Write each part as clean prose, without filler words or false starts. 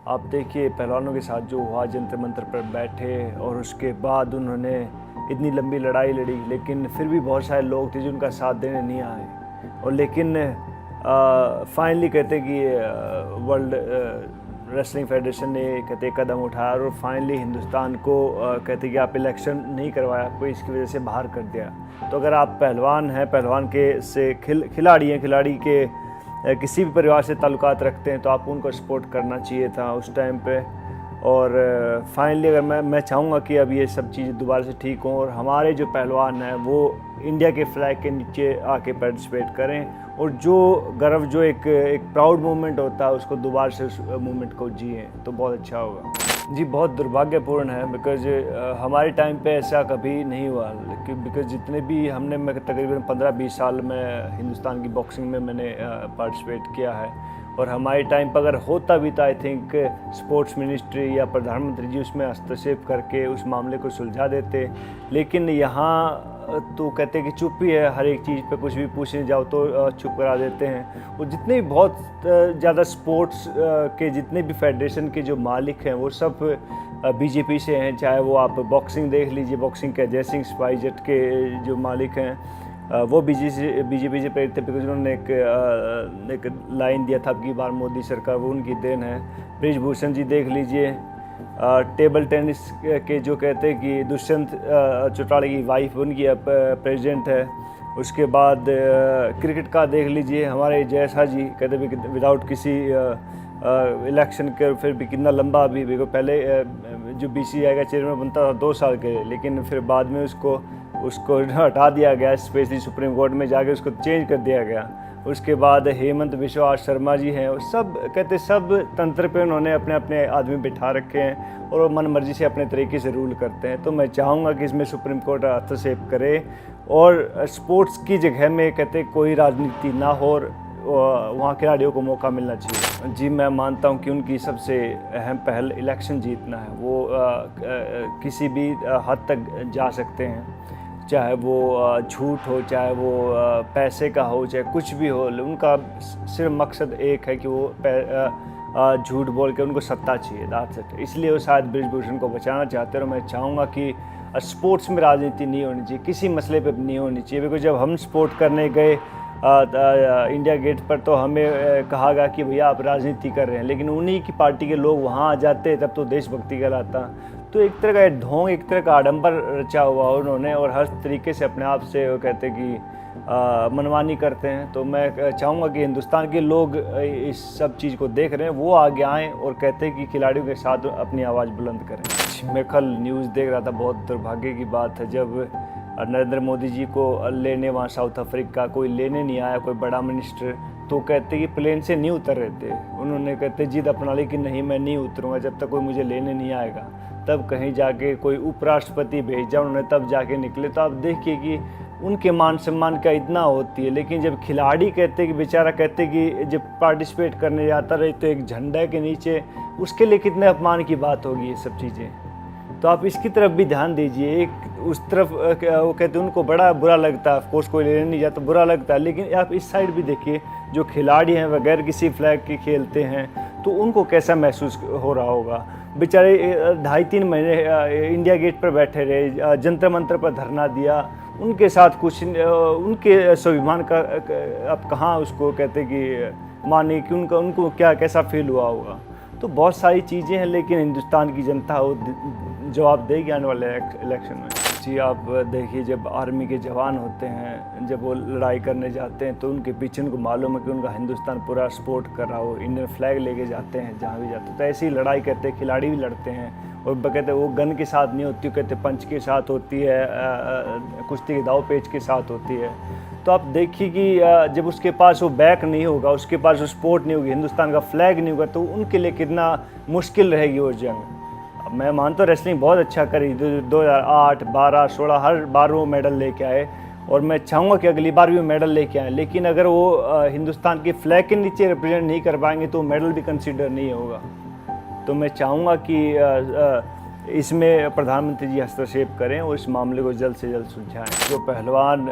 आप देखिए पहलवानों के साथ जो हुआ, जंतर मंतर पर बैठे और उसके बाद उन्होंने इतनी लंबी लड़ाई लड़ी, लेकिन फिर भी बहुत सारे लोग थे जो उनका साथ देने नहीं आए। और लेकिन फाइनली कहते कि वर्ल्ड रेसलिंग फेडरेशन ने कहते कदम उठाया और फाइनली हिंदुस्तान को कहते कि आप इलेक्शन नहीं करवाया, आपको इसकी वजह से बाहर कर दिया। तो अगर आप पहलवान हैं, पहलवान के से खिलाड़ी हैं, खिलाड़ी के किसी भी परिवार से ताल्लुकात रखते हैं, तो आपको उनको सपोर्ट करना चाहिए था उस टाइम पे। और फाइनली अगर मैं चाहूँगा कि अब ये सब चीज़ें दोबारा से ठीक हों और हमारे जो पहलवान हैं वो इंडिया के फ्लैग के नीचे आके पार्टिसिपेट करें और जो गर्व, जो एक प्राउड मोमेंट होता है, उसको दोबारा से उस मोमेंट को जिए तो बहुत अच्छा होगा। जी, बहुत दुर्भाग्यपूर्ण है बिकॉज हमारे टाइम पे ऐसा कभी नहीं हुआ। बिकॉज जितने भी हमने, मैं तकरीबन 15-20 साल में हिंदुस्तान की बॉक्सिंग में मैंने पार्टिसिपेट किया है और हमारे टाइम पर अगर होता भी था, आई थिंक स्पोर्ट्स मिनिस्ट्री या प्रधानमंत्री जी उसमें हस्तक्षेप करके उस मामले को सुलझा देते। लेकिन यहाँ तो कहते हैं कि चुप ही है, हर एक चीज़ पे कुछ भी पूछने जाओ तो चुप करा देते हैं। और जितने भी बहुत ज़्यादा स्पोर्ट्स के जितने भी फेडरेशन के जो मालिक हैं वो सब बीजेपी से हैं। चाहे वो आप बॉक्सिंग देख लीजिए, बॉक्सिंग के अजय सिंह स्पाइसजेट के जो मालिक हैं वो बीजेपी से प्रेरित थे, बिकॉज उन्होंने एक लाइन दिया था अब की बार मोदी सरकार, वो उनकी देन है। ब्रिजभूषण जी देख लीजिए, टेबल टेनिस के जो कहते हैं कि दुष्यंत चौटाला की वाइफ उनकी प्रेसिडेंट है। उसके बाद क्रिकेट का देख लीजिए, हमारे जयसा जी कहते भी विदाउट किसी इलेक्शन के फिर भी कितना लंबा अभी भी, पहले जो बीसीसीआई का चेयरमैन बनता था 2 साल के, लेकिन फिर बाद में उसको हटा दिया गया, स्पेशली सुप्रीम कोर्ट में जाके उसको चेंज कर दिया गया। उसके बाद हेमंत बिश्वा शर्मा जी हैं, और सब कहते सब तंत्र पे उन्होंने अपने अपने आदमी बिठा रखे हैं और वो मन मर्जी से अपने तरीके से रूल करते हैं। तो मैं चाहूँगा कि इसमें सुप्रीम कोर्ट हस्तक्षेप करे और स्पोर्ट्स की जगह में कहते कोई राजनीति ना हो और वहाँ खिलाड़ियों को मौका मिलना चाहिए। जी, मैं मानता हूँ कि उनकी सबसे अहम पहल इलेक्शन जीतना है। वो किसी भी हद तक जा सकते हैं, चाहे वो झूठ हो, चाहे वो पैसे का हो, चाहे कुछ भी हो। उनका सिर्फ मकसद एक है कि वो झूठ बोल के उनको सत्ता चाहिए, दैट्स इट। इसलिए वो शायद ब्रिजभूषण को बचाना चाहते हैं। और मैं चाहूँगा कि स्पोर्ट्स में राजनीति नहीं होनी चाहिए, किसी मसले पे नहीं होनी चाहिए। बिकॉज जब हम स्पोर्ट करने गए इंडिया गेट पर तो हमें कहा गया कि भैया आप राजनीति कर रहे हैं, लेकिन उन्हीं की पार्टी के लोग वहाँ आ जाते तब तो देशभक्ति कहलाता। तो एक तरह का ढोंग, एक तरह का आडंबर रचा हुआ उन्होंने और हर तरीके से अपने आप से वो कहते कि मनमानी करते हैं। तो मैं चाहूँगा कि हिंदुस्तान के लोग इस सब चीज़ को देख रहे हैं, वो आगे आएँ और कहते हैं कि खिलाड़ियों के साथ अपनी आवाज़ बुलंद करें। मैं कल न्यूज़ देख रहा था, बहुत दुर्भाग्य की बात है, जब नरेंद्र मोदी जी को लेने वहाँ साउथ अफ्रीका कोई लेने नहीं आया, कोई बड़ा मिनिस्टर, तो कहते कि प्लेन से नहीं उतर रहे थे। उन्होंने कहते जिद अपना ली कि नहीं मैं नहीं उतरूँगा जब तक कोई मुझे लेने नहीं आएगा। तब कहीं जाके कोई उपराष्ट्रपति भेजा उन्होंने, तब जाके निकले। तो आप देखिए कि उनके मान सम्मान का इतना होती है, लेकिन जब खिलाड़ी कहते कि बेचारा कहते कि जब पार्टिसिपेट करने जाता रहे तो एक झंडा के नीचे, उसके लिए कितने अपमान की बात होगी ये सब चीज़ें। तो आप इसकी तरफ भी ध्यान दीजिए। एक उस तरफ वो कहते हैं उनको बड़ा बुरा लगता है, ऑफकोर्स कोई लेने नहीं जाता बुरा लगता है, लेकिन आप इस साइड भी देखिए, जो खिलाड़ी हैं बगैर किसी फ्लैग के खेलते हैं तो उनको कैसा महसूस हो रहा होगा। बेचारे 2.5-3 महीने इंडिया गेट पर बैठे रहे, जंतर मंतर पर धरना दिया, उनके साथ कुछ उनके स्वाभिमान का अब कहाँ उसको कहते कि माने कि उनको क्या कैसा फील हुआ होगा। तो बहुत सारी चीज़ें हैं, लेकिन हिंदुस्तान की जनता वो जवाब देगी आने वाले इलेक्शन में। जी, आप देखिए जब आर्मी के जवान होते हैं, जब वो लड़ाई करने जाते हैं तो उनके पीछे उनको मालूम है कि उनका हिंदुस्तान पूरा सपोर्ट कर रहा हो, इंडियन फ्लैग लेके जाते हैं जहाँ भी जाते हैं। तो ऐसी लड़ाई करते हैं, खिलाड़ी भी लड़ते हैं और कहते वो गन के साथ नहीं होती, कहते पंच के साथ होती है, कुश्ती के दाव पेच के साथ होती है। तो आप देखिए कि जब उसके पास वो बैक नहीं होगा, उसके पास वो सपोर्ट नहीं होगी, हिंदुस्तान का फ्लैग नहीं होगा, तो उनके लिए कितना मुश्किल रहेगी वो जंग। मैं मानता हूँ रेसलिंग बहुत अच्छा करी, 2008, 12, 16 हर बार वो मेडल लेके आए और मैं चाहूँगा कि अगली बार भी वो मेडल लेके आए। लेकिन अगर वो हिंदुस्तान के फ्लैग के नीचे रिप्रेजेंट नहीं कर पाएंगे तो मेडल भी कंसीडर नहीं होगा। तो मैं चाहूँगा कि इसमें प्रधानमंत्री जी हस्तक्षेप करें और इस मामले को जल्द से जल्द सुलझाएं। जो पहलवान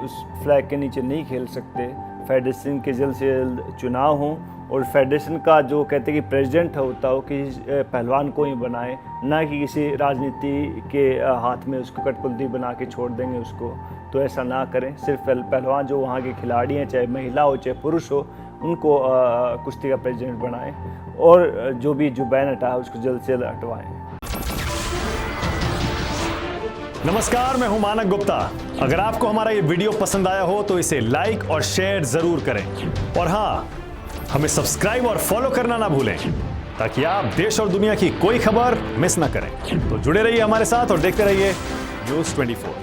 उस फ्लैग के नीचे नहीं खेल सकते, फेडरेशन के जल्द से जल्द चुनाव हों और फेडरेशन का जो कहते हैं कि प्रेसिडेंट होता हो किसी पहलवान को ही बनाए, ना कि किसी राजनीति के हाथ में उसको कठपुतली बना के छोड़ देंगे उसको। तो ऐसा ना करें। सिर्फ पहलवान जो वहाँ के खिलाड़ी हैं, चाहे महिला हो चाहे पुरुष हो, उनको कुश्ती का प्रेसिडेंट बनाएं और जो भी जो बैन हटा है उसको जल्द से जल्द हटवाएं। नमस्कार, मैं हूं मानक गुप्ता। अगर आपको हमारा ये वीडियो पसंद आया हो तो इसे लाइक और शेयर जरूर करें, और हाँ, हमें सब्सक्राइब और फॉलो करना ना भूलें ताकि आप देश और दुनिया की कोई खबर मिस ना करें। तो जुड़े रहिए हमारे साथ और देखते रहिए न्यूज़ 24।